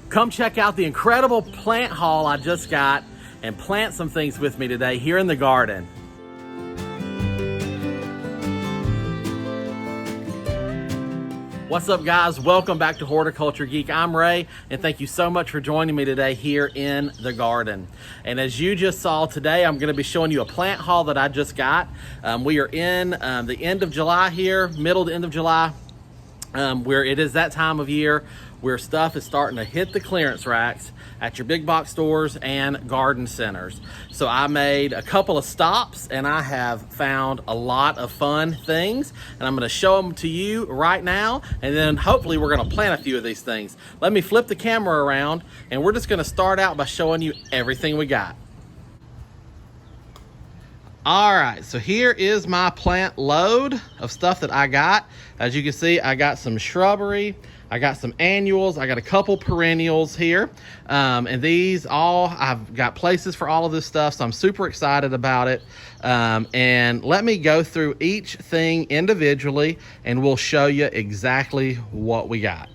Come check out the incredible plant haul I just got and plant some things with me today here in the garden. What's up, guys? Welcome back to Horticulture Geek. I'm Ray, and thank you so much for joining me today here in the garden. And as you just saw today, I'm going to be showing you a plant haul that I just got. We are in the end of July here, middle to end of July, where it is that time of year where stuff is starting to hit the clearance racks at your big box stores and garden centers. So I made a couple of stops and I have found a lot of fun things, and I'm going to show them to you right now, and then hopefully we're going to plant a few of these things. Let me flip the camera around and we're just going to start out by showing you everything we got. All right, so here is my plant load of stuff that I got. As you can see, I got some shrubbery, I got some annuals, I got a couple perennials here, and these all, I've got places for all of this stuff, so I'm super excited about it. And let me go through each thing individually and we'll show you exactly what we got.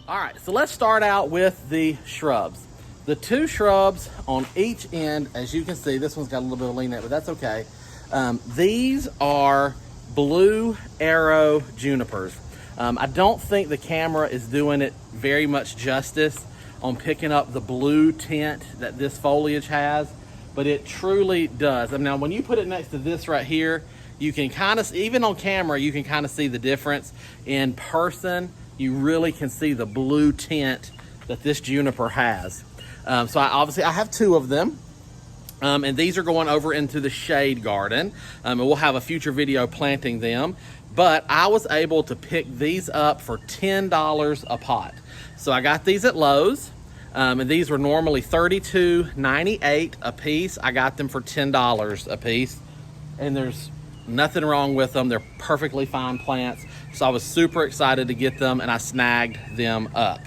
All right, so let's start out with the shrubs. The two shrubs on each end, as you can see, this one's got a little bit of lean in it, but that's okay. These are blue arrow junipers. I don't think the camera is doing it very much justice on picking up the blue tint that this foliage has, but it truly does. Now, when you put it next to this right here, you can kind of, even on camera, you can kind of see the difference. In person, you really can see the blue tint that this juniper has. So I have two of them, and these are going over into the shade garden, and we'll have a future video planting them. But I was able to pick these up for $10 a pot. So I got these at Lowe's, and these were normally $32.98 a piece. I got them for $10 a piece, and there's nothing wrong with them. They're perfectly fine plants. So I was super excited to get them, and I snagged them up.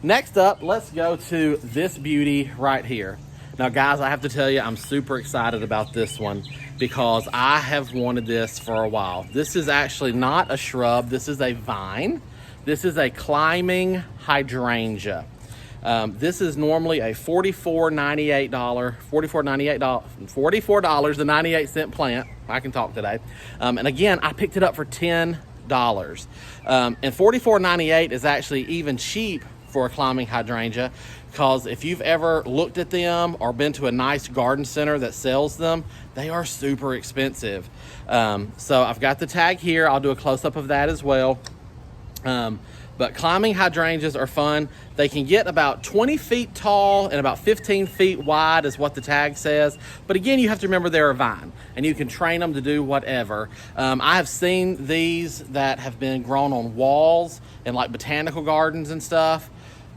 Next up, let's go to this beauty right here. Now, guys, I have to tell you, I'm super excited about this one because I have wanted this for a while. This is actually not a shrub. This is a vine. This is a climbing hydrangea. This is normally a $44.98 plant. I can talk today. And again, I picked it up for $10. And $44.98 is actually even cheap for a climbing hydrangea, because if you've ever looked at them or been to a nice garden center that sells them, they are super expensive. So I've got the tag here. I'll do a close-up of that as well. But climbing hydrangeas are fun. They can get about 20 feet tall and about 15 feet wide is what the tag says. But again, you have to remember they're a vine and you can train them to do whatever. I have seen these that have been grown on walls in like botanical gardens and stuff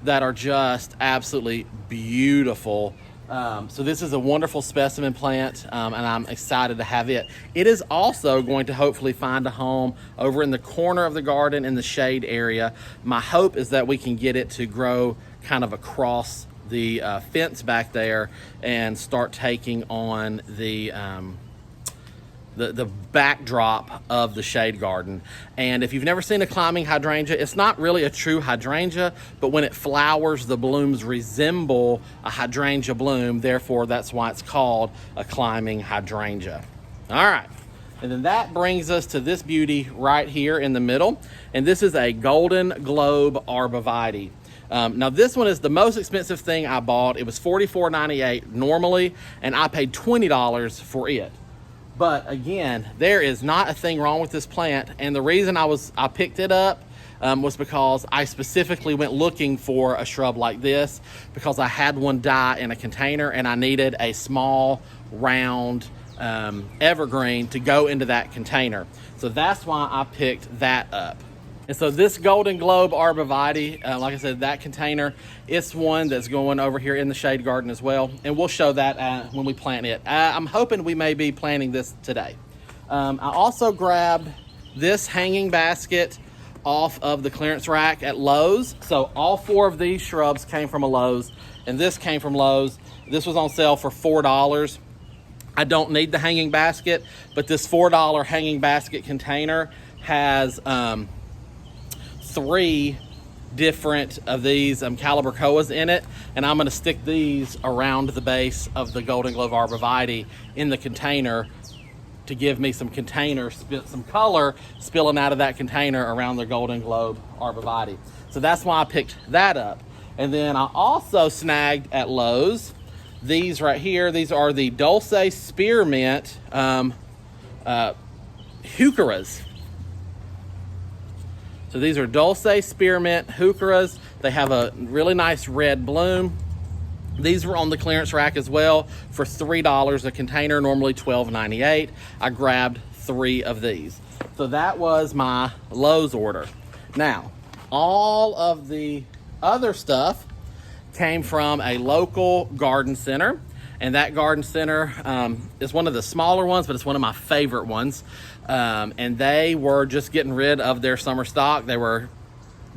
that are just absolutely beautiful. So this is a wonderful specimen plant, and I'm excited to have it. It is also going to hopefully find a home over in the corner of the garden in the shade area. My hope is that we can get it to grow kind of across the fence back there and start taking on the backdrop of the shade garden. And if you've never seen a climbing hydrangea, it's not really a true hydrangea, but when it flowers, the blooms resemble a hydrangea bloom. Therefore, that's why it's called a climbing hydrangea. All right. And then that brings us to this beauty right here in the middle. And this is a Golden Globe Arborvitae. Now this one is the most expensive thing I bought. It was $44.98 normally, and I paid $20 for it. But again, there is not a thing wrong with this plant, and the reason I picked it up was because I specifically went looking for a shrub like this because I had one die in a container and I needed a small round evergreen to go into that container. So that's why I picked that up. And so this Golden Globe Arborvitae, like I said, that container, it's one that's going over here in the shade garden as well. And we'll show that when we plant it. I'm hoping we may be planting this today. I also grabbed this hanging basket off of the clearance rack at Lowe's. So all four of these shrubs came from a Lowe's, and this came from Lowe's. This was on sale for $4. I don't need the hanging basket, but this $4 hanging basket container has 3 different of these calibrachoas in it, and I'm going to stick these around the base of the Golden Globe arborvitae in the container to give me some some color spilling out of that container around the Golden Globe arborvitae. So that's why I picked that up. And then I also snagged at Lowe's these right here. These are the DOLCE Spearmint heucheras. So these are DOLCE Spearmint heucheras. They have a really nice red bloom. These were on the clearance rack as well for $3 a container, normally $12.98. I grabbed 3 of these. So that was my Lowe's order. Now, all of the other stuff came from a local garden center, and that garden center is one of the smaller ones, but it's one of my favorite ones. And they were just getting rid of their summer stock. They were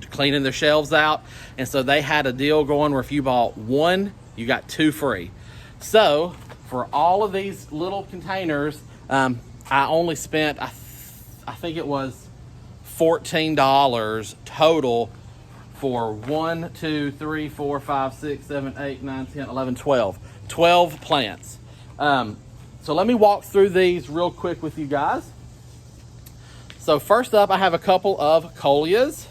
cleaning their shelves out, and so they had a deal going where if you bought 1, you got 2 free. So for all of these little containers, I only spent, I think it was $14 total for 1, 2, 3, 4, 5, 6, 7, 8, 9, 10, 11, 12 plants. So let me walk through these real quick with you guys. So first up, I have a couple of Coleus.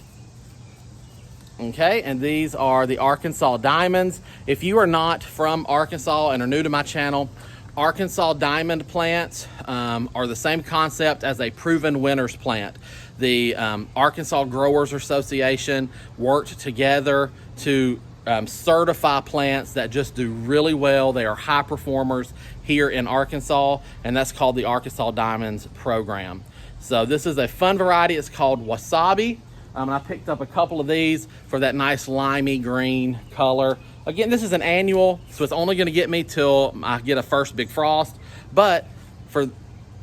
Okay, and these are the Arkansas Diamonds. If you are not from Arkansas and are new to my channel, Arkansas Diamond plants are the same concept as a proven winners plant. The Arkansas Growers Association worked together to certify plants that just do really well. They are high performers here in Arkansas, and that's called the Arkansas Diamonds program. So this is a fun variety. It's called Wasabi. And I picked up a couple of these for that nice limey green color. Again, this is an annual, so it's only going to get me till I get a first big frost. But for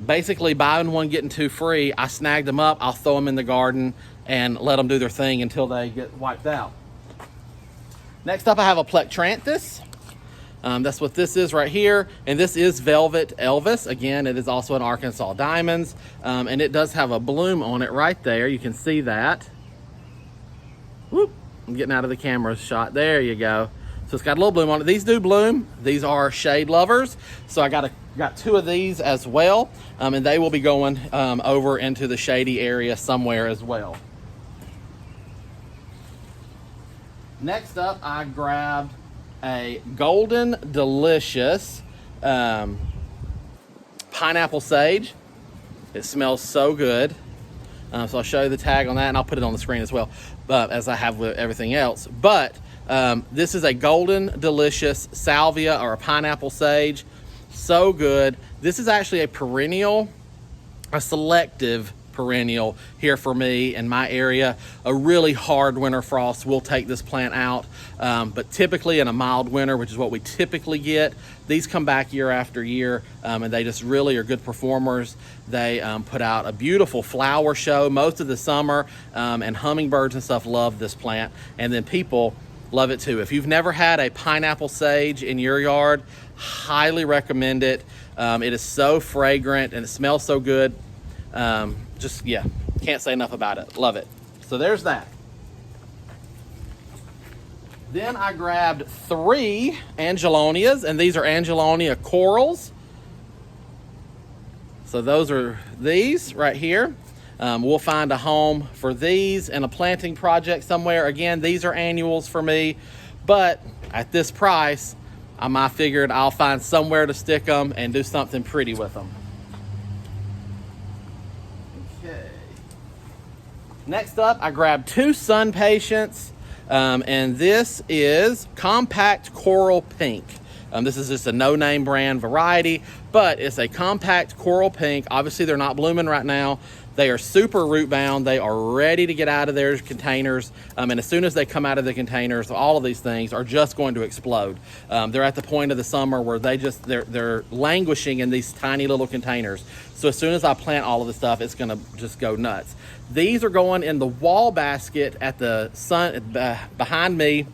basically buying 1, getting 2 free, I snagged them up. I'll throw them in the garden and let them do their thing until they get wiped out. Next up, I have a Plectranthus. That's what this is right here. And this is Velvet Elvis. Again, it is also an Arkansas Diamonds. And it does have a bloom on it right there. You can see that. Whoop, I'm getting out of the camera shot. There you go. So it's got a little bloom on it. These do bloom. These are shade lovers. So I got 2 of these as well. And they will be going over into the shady area somewhere as well. Next up, I grabbed a Golden Delicious pineapple sage. It smells so good. So I'll show you the tag on that, and I'll put it on the screen as well, as I have with everything else. But this is a Golden Delicious salvia, or a pineapple sage. So good. This is actually a perennial, a selective perennial here for me in my area. A really hard winter frost will take this plant out, but typically in a mild winter, which is what we typically get, these come back year after year, and they just really are good performers. They put out a beautiful flower show most of the summer, and hummingbirds and stuff love this plant, and then people love it too. If you've never had a pineapple sage in your yard, highly recommend it. It is so fragrant and it smells so good. Just, yeah, can't say enough about it. Love it. So there's that. Then I grabbed 3 Angelonias, and these are Angelonia corals. So those are these right here. We'll find a home for these in a planting project somewhere. Again, these are annuals for me, but at this price, I figured I'll find somewhere to stick them and do something pretty with them. Next up, I grabbed 2 Sun Patience, and this is Compact Coral Pink. This is just a no-name brand variety, but it's a compact coral pink. Obviously, they're not blooming right now. They are super root bound. They are ready to get out of their containers. And as soon as they come out of the containers, all of these things are just going to explode. They're at the point of the summer where they're languishing in these tiny little containers. So as soon as I plant all of the stuff, it's gonna just go nuts. These are going in the wall basket at the sun behind me,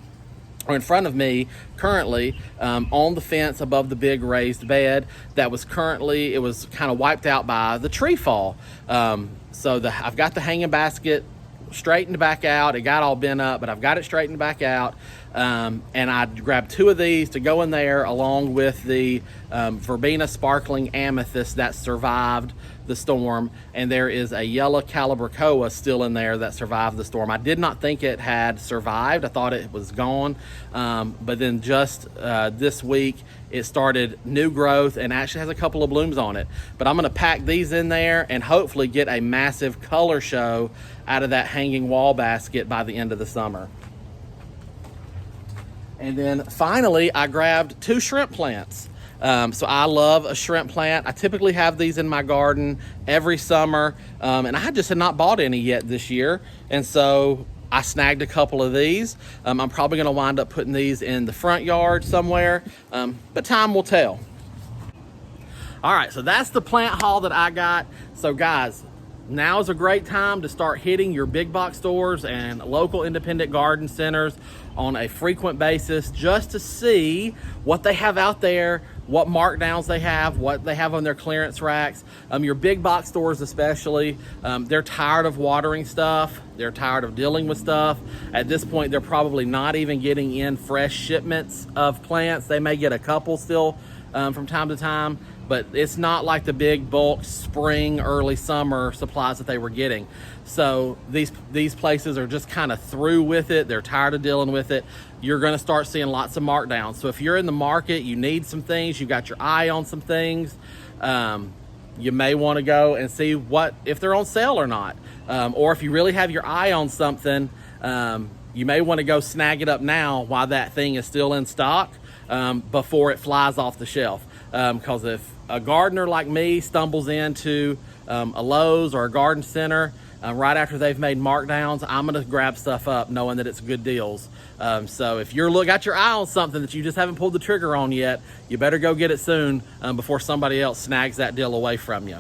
or in front of me currently, on the fence above the big raised bed that was currently, it was kind of wiped out by the tree fall. So I've got the hanging basket straightened back out. It got all bent up, but I've got it straightened back out. And I grabbed 2 of these to go in there along with the verbena sparkling amethyst that survived the storm. And there is a yellow calibrachoa still in there that survived the storm. I did not think it had survived. I thought it was gone. But then just this week, it started new growth and actually has a couple of blooms on it. But I'm gonna pack these in there and hopefully get a massive color show out of that hanging wall basket by the end of the summer. And then finally, I grabbed 2 shrimp plants. So I love a shrimp plant. I typically have these in my garden every summer, and I just had not bought any yet this year. And so I snagged a couple of these. I'm probably gonna wind up putting these in the front yard somewhere, but time will tell. All right, so that's the plant haul that I got. So guys, now is a great time to start hitting your big box stores and local independent garden centers on a frequent basis just to see what they have out there, what markdowns they have, what they have on their clearance racks. Your big box stores especially, they're tired of watering stuff. They're tired of dealing with stuff. At this point, they're probably not even getting in fresh shipments of plants. They may get a couple still from time to time, but it's not like the big bulk spring, early summer supplies that they were getting. So these places are just kind of through with it. They're tired of dealing with it. You're gonna start seeing lots of markdowns. So if you're in the market, you need some things, you got your eye on some things, you may wanna go and see if they're on sale or not. Or if you really have your eye on something, you may wanna go snag it up now while that thing is still in stock, before it flies off the shelf. Because if a gardener like me stumbles into a Lowe's or a garden center right after they've made markdowns, I'm gonna grab stuff up knowing that it's good deals. So if you're got your eye on something that you just haven't pulled the trigger on yet, you better go get it soon before somebody else snags that deal away from you.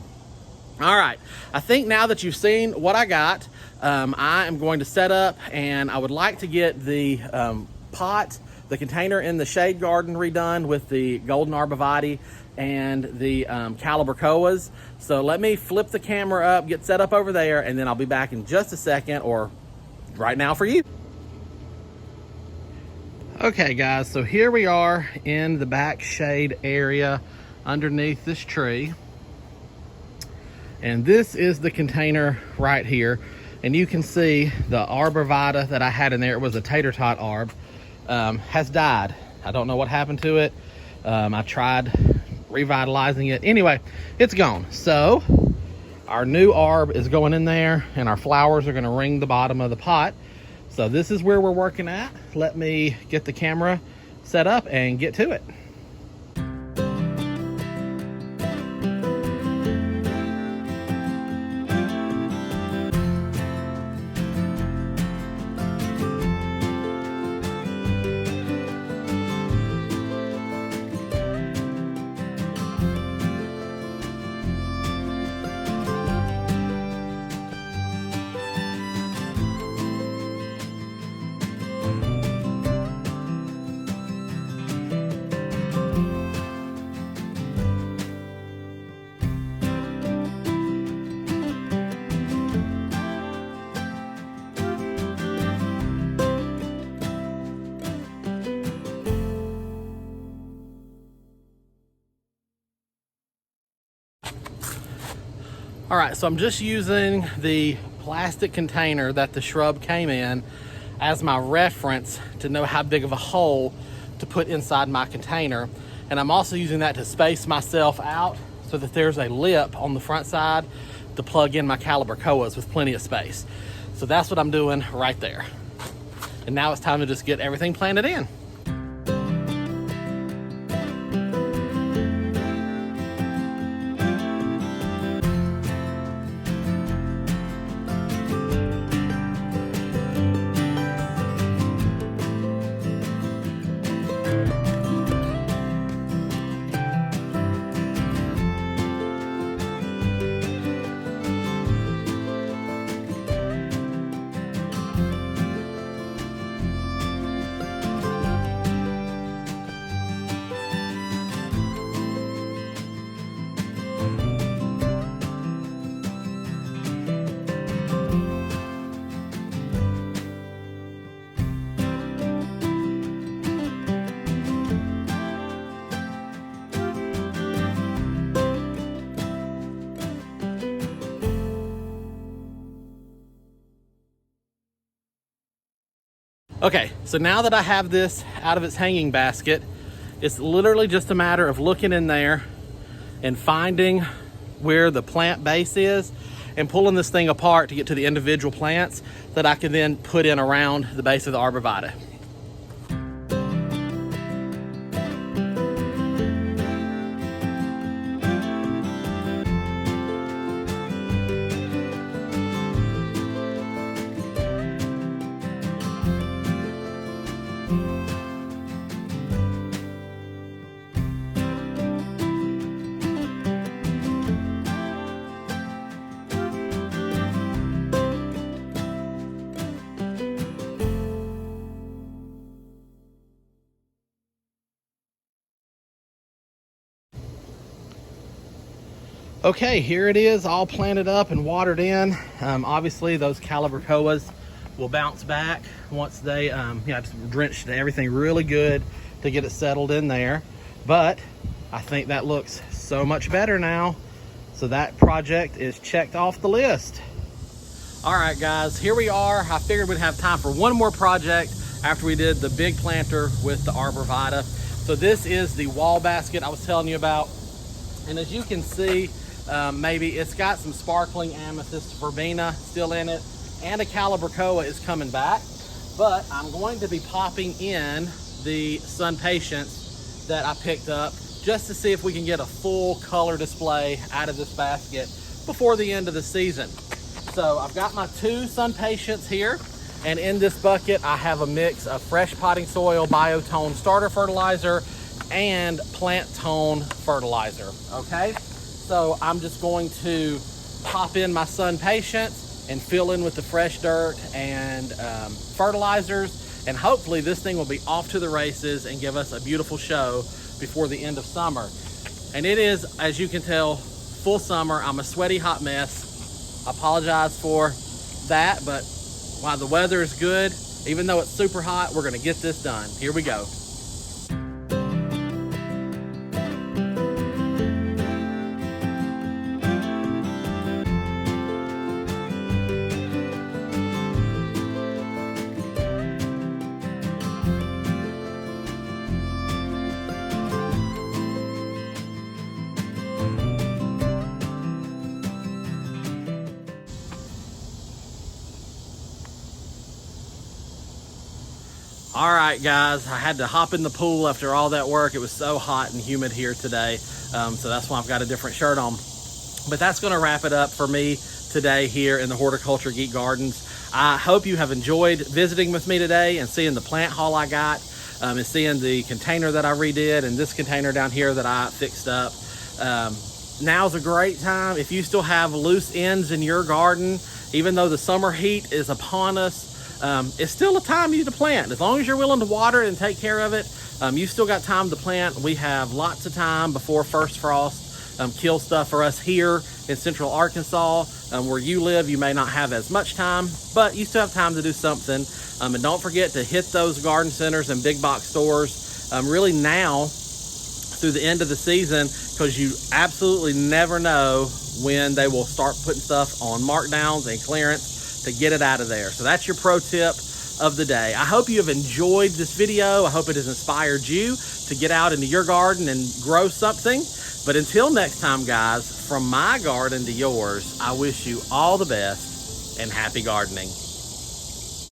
All right, I think now that you've seen what I got, I am going to set up, and I would like to get the the container in the shade garden redone with the golden arborvitae and the calibrachoas. So let me flip the camera up, get set up over there, and then I'll be back in just a second, or right now for you. Okay guys, so here we are in the back shade area underneath this tree. And this is the container right here. And you can see the arborvitae that I had in there, it was a tater tot arb, has died. I don't know what happened to it. I tried revitalizing it. Anyway, it's gone. So our new arb is going in there, and our flowers are gonna ring the bottom of the pot. So this is where we're working at. Let me get the camera set up and get to it. All right, so I'm just using the plastic container that the shrub came in as my reference to know how big of a hole to put inside my container. And I'm also using that to space myself out so that there's a lip on the front side to plug in my calibrachoas with plenty of space. So that's what I'm doing right there. And now it's time to just get everything planted in. Okay, so now that I have this out of its hanging basket, it's literally just a matter of looking in there and finding where the plant base is and pulling this thing apart to get to the individual plants that I can then put in around the base of the arborvitae. Okay, here it is, all planted up and watered in. Obviously, those calibrachoas will bounce back once they, just drenched everything really good to get it settled in there. But I think that looks so much better now. So that project is checked off the list. All right, guys, here we are. I figured we'd have time for one more project after we did the big planter with the arborvitae. So this is the wall basket I was telling you about. And as you can see, maybe it's got some sparkling amethyst verbena still in it, and a calibrachoa is coming back. But I'm going to be popping in the sun patience that I picked up just to see if we can get a full color display out of this basket before the end of the season. So I've got my 2 sun patience here, and in this bucket I have a mix of fresh potting soil, biotone starter fertilizer, and plant tone fertilizer. Okay, so I'm just going to pop in my sun patience and fill in with the fresh dirt and fertilizers, and hopefully this thing will be off to the races and give us a beautiful show before the end of summer. And it is, as you can tell, full summer. I'm a sweaty hot mess. I apologize for that, but while the weather is good, even though it's super hot, we're gonna get this done. Here we go. All right, guys, I had to hop in the pool after all that work. It was so hot and humid here today, so that's why I've got a different shirt on. But that's gonna wrap it up for me today here in the Horticulture Geek Gardens. I hope you have enjoyed visiting with me today and seeing the plant haul I got, and seeing the container that I redid and this container down here that I fixed up. Now's a great time. If you still have loose ends in your garden, even though the summer heat is upon us, it's still a time you to plant. As long as you're willing to water it and take care of it, you still got time to plant. We have lots of time before first frost kills stuff for us here in central Arkansas. Where you live, you may not have as much time, but you still have time to do something. And don't forget to hit those garden centers and big box stores really now through the end of the season, because you absolutely never know when they will start putting stuff on markdowns and clearance to get it out of there. So that's your pro tip of the day. I hope you have enjoyed this video. I hope it has inspired you to get out into your garden and grow something. But until next time, guys, from my garden to yours, I wish you all the best and happy gardening.